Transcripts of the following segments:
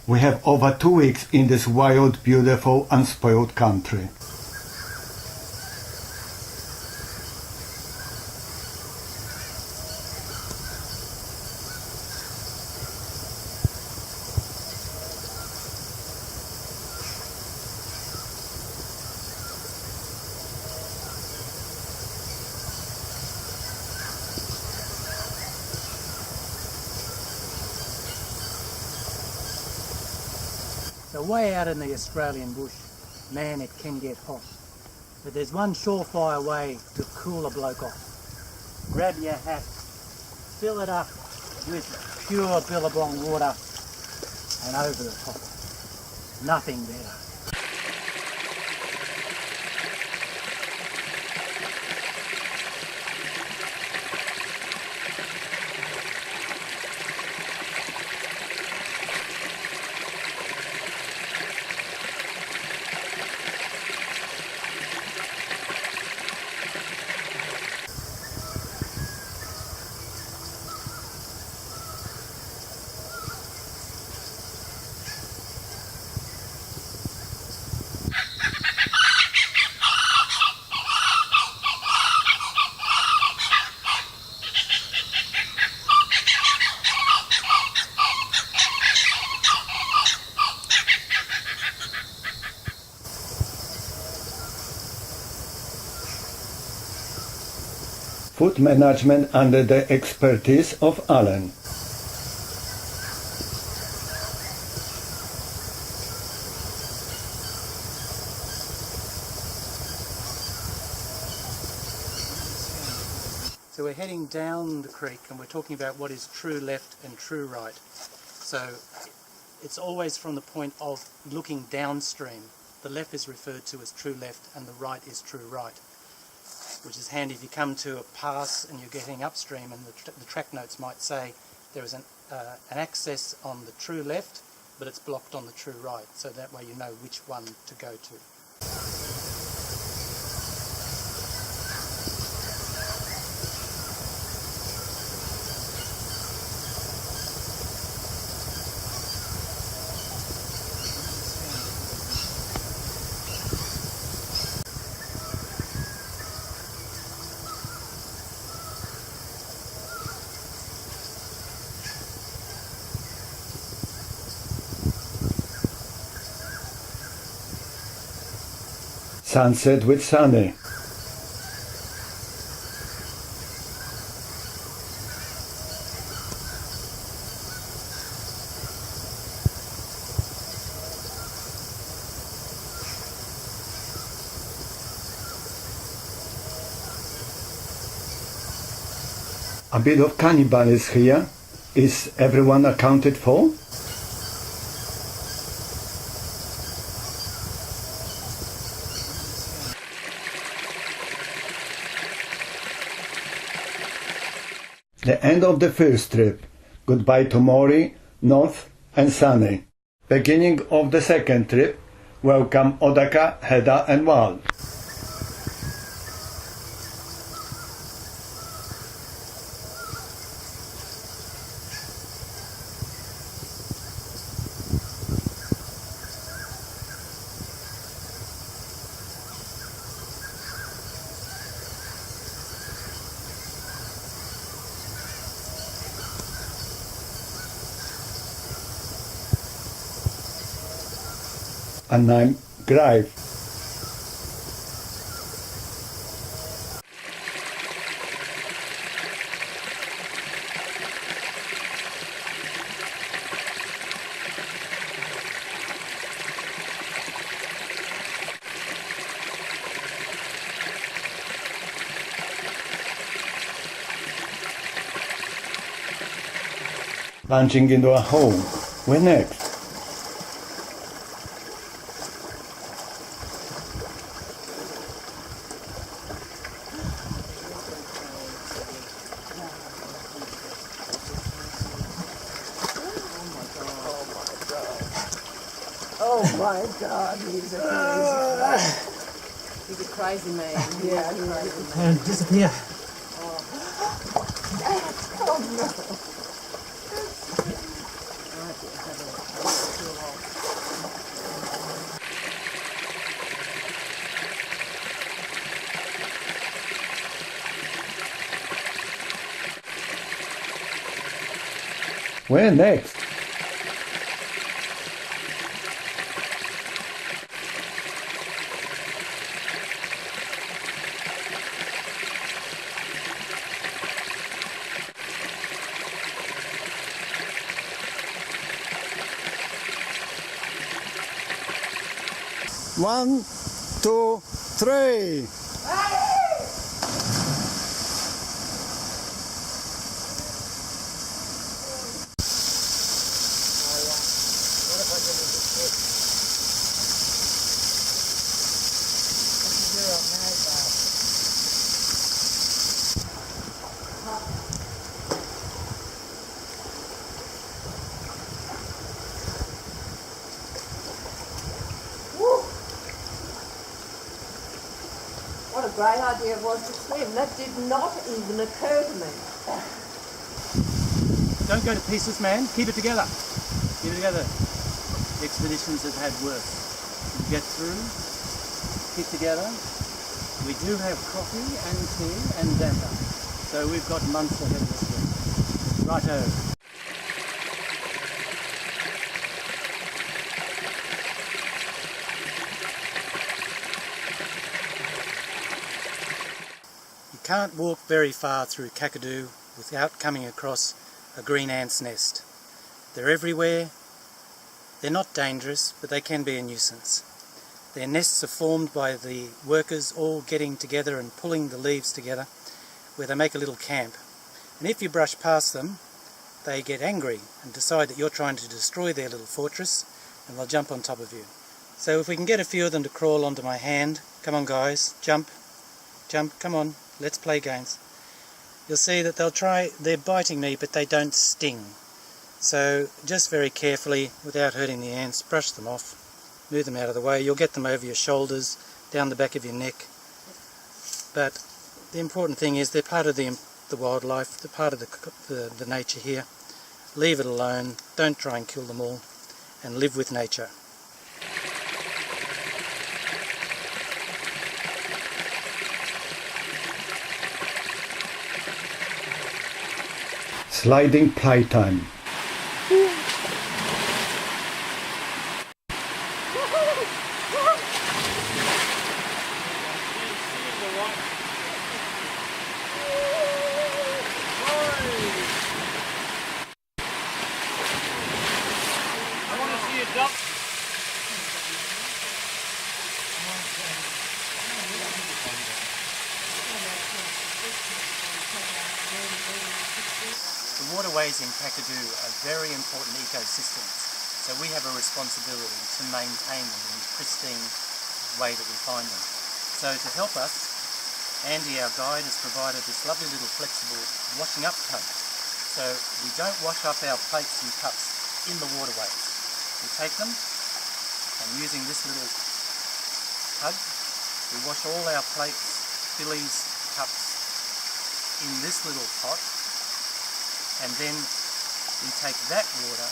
We have over 2 weeks in this wild, beautiful, unspoiled country. So way out in the Australian bush, man, it can get hot. But there's one surefire way to cool a bloke off. Grab your hat, fill it up with pure Billabong water, and over the top. Nothing better. Food management under the expertise of Alan. So we're heading down the creek and we're talking about what is true left and true right. So it's always from the point of looking downstream. The left is referred to as true left and the right is true right, which is handy if you come to a pass and you're getting upstream and the track notes might say there is an access on the true left but it's blocked on the true right, so that way you know which one to go to. Sunset with Sunny. A bit of cannibalism here. Is everyone accounted for? The end of the first trip. Goodbye to Mori, North and Sunny. Beginning of the second trip. Welcome Odaka, Heda and Wal. And I'm Grive. Launching into a hole. Where next? Oh my God, he's a crazy. He's a crazy man. Yeah, he's a crazy man. And disappear. Oh no. Where next? One, two, three. What a great idea it was to swim. That did not even occur to me. Don't go to pieces, man. Keep it together. Keep it together. Expeditions have had worse. You get through, keep together. We do have coffee and tea and damper. So we've got months ahead of us yet. Righto. You can't walk very far through Kakadu without coming across a green ant's nest. They're everywhere. They're not dangerous, but they can be a nuisance. Their nests are formed by the workers all getting together and pulling the leaves together, where they make a little camp. And if you brush past them, they get angry and decide that you're trying to destroy their little fortress, and they'll jump on top of you. So if we can get a few of them to crawl onto my hand, come on guys, jump, jump, come on, let's play games. You'll see that they're biting me, but they don't sting. So just very carefully, without hurting the ants, brush them off, move them out of the way. You'll get them over your shoulders, down the back of your neck. But the important thing is they're part of the wildlife, they're part of the nature here. Leave it alone, don't try and kill them all, and live with nature. Sliding playtime. The waterways in Kakadu are very important ecosystems, so we have a responsibility to maintain them in the pristine way that we find them. So to help us, Andy, our guide, has provided this lovely little flexible washing up tub. So we don't wash up our plates and cups in the waterways. We take them, and using this little tub, we wash all our plates, billies, cups in this little pot, and then we take that water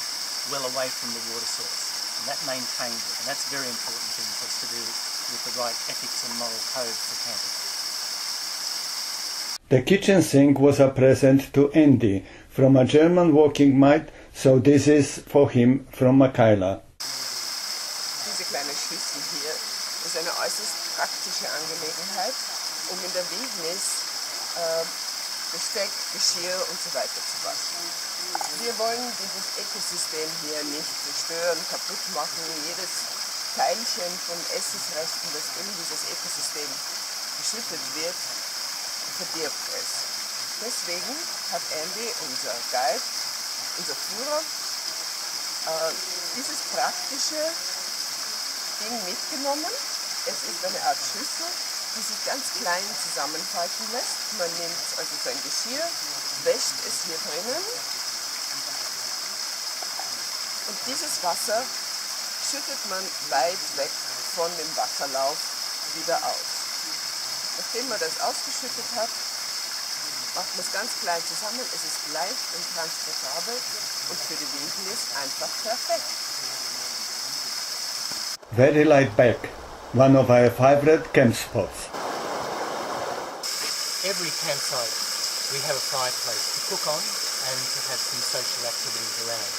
well away from the water source, and that maintains it, and that's a very important thing for us to do with the right ethics and moral code for camping. The kitchen sink was a present to Andy from a German working maid, so this is for him from Michaela. Diese kleine Schüssel hier ist eine äußerst praktische Angelegenheit, um in der Wildnis Besteck, Geschirr und so weiter zu waschen. Wir wollen dieses Ökosystem hier nicht zerstören, kaputt machen. Jedes Teilchen von Essensresten, das in dieses Ökosystem geschüttet wird, verdirbt es. Deswegen hat Andy, unser Guide, unser Führer, dieses praktische Ding mitgenommen. Es ist eine Art Schüssel, die sich ganz klein zusammenfalten lässt. Man nimmt also sein Geschirr, wäscht es hier drinnen und dieses Wasser schüttet man weit weg von dem Wasserlauf wieder aus. Nachdem man das ausgeschüttet hat, macht man es ganz klein zusammen. Es ist leicht und transportabel und für die Wildnis einfach perfekt. Very laid back, one of our favorite camp spots. Every campsite we have a fireplace to cook on and to have some social activities around.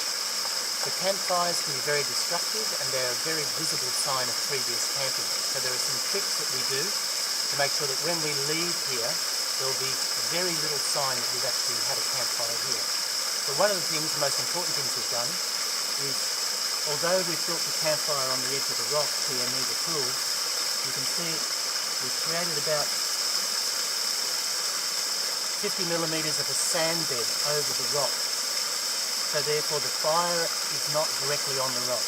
The campfires can be very destructive and they're a very visible sign of previous camping. So there are some tricks that we do to make sure that when we leave here, there'll be very little sign that we've actually had a campfire here. But one of the things, the most important things we've done is, although we've built the campfire on the edge of the rock here near the pool, you can see we've created about 50 millimetres of a sand bed over the rock. So therefore the fire is not directly on the rock.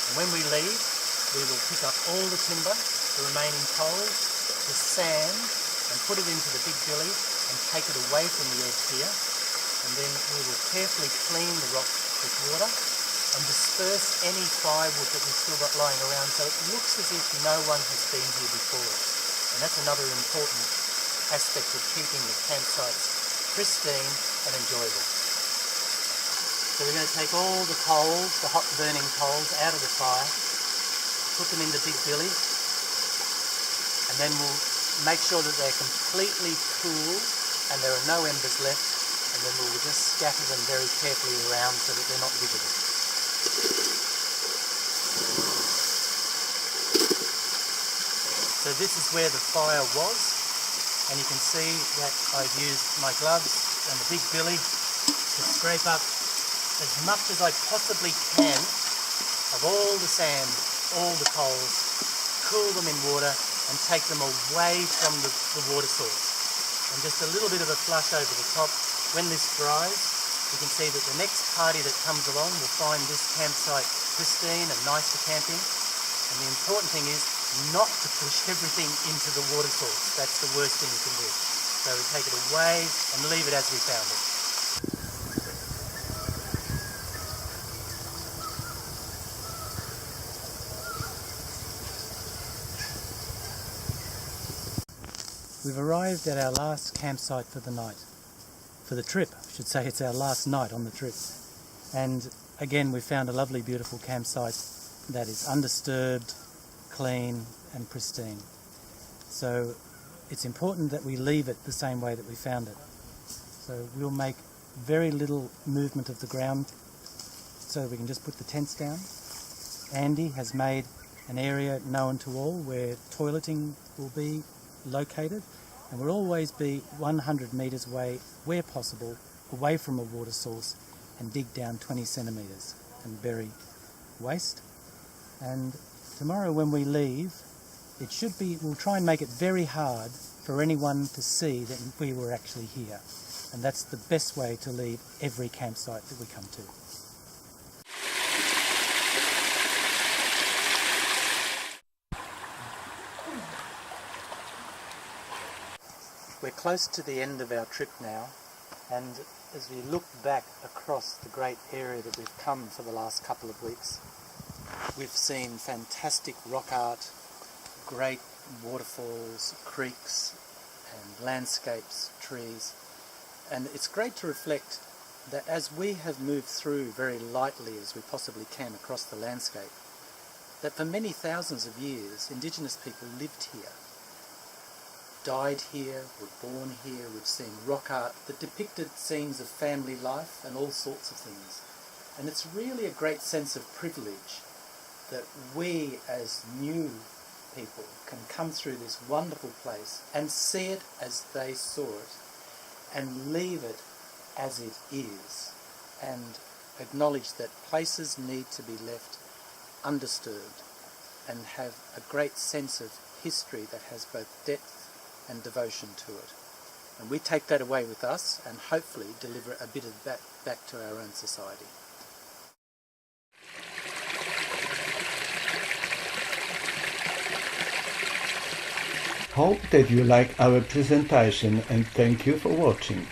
And when we leave, we will pick up all the timber, the remaining poles, the sand, and put it into the big billy and take it away from the edge here. And then we will carefully clean the rock with water and disperse any firewood that we've still got lying around so it looks as if no one has been here before us. And that's another important aspect of keeping the campsites pristine and enjoyable. So we're going to take all the coals, the hot burning coals, out of the fire, put them in the big billy, and then we'll make sure that they're completely cool and there are no embers left, and then we'll just scatter them very carefully around so that they're not visible. So this is where the fire was, and you can see that I've used my gloves and the big billy to scrape up as much as I possibly can of all the sand, all the coals, cool them in water and take them away from the water source. And just a little bit of a flush over the top. When this dries, you can see that the next party that comes along will find this campsite pristine and nice for camping. And the important thing is not to push everything into the water source. That's the worst thing you can do. So we take it away and leave it as we found it. We've arrived at our last campsite for the night, for the trip. I should say it's our last night on the trip. And again, we found a lovely, beautiful campsite that is undisturbed, clean and pristine. So it's important that we leave it the same way that we found it. So we'll make very little movement of the ground so we can just put the tents down. Andy has made an area known to all where toileting will be located, and we'll always be 100 metres away, where possible, away from a water source, and dig down 20 centimetres and bury waste. And tomorrow when we leave, we'll try and make it very hard for anyone to see that we were actually here. And that's the best way to leave every campsite that we come to. We're close to the end of our trip now, and as we look back across the great area that we've come for the last couple of weeks, we've seen fantastic rock art, great waterfalls, creeks and landscapes, trees, and it's great to reflect that as we have moved through very lightly as we possibly can across the landscape, that for many thousands of years Indigenous people lived here, died here, were born here. We've seen rock art that depicted scenes of family life and all sorts of things. And it's really a great sense of privilege that we as new people can come through this wonderful place and see it as they saw it and leave it as it is, and acknowledge that places need to be left undisturbed and have a great sense of history that has both depth and devotion to it. And we take that away with us and hopefully deliver a bit of that back to our own society. Hope that you like our presentation and thank you for watching.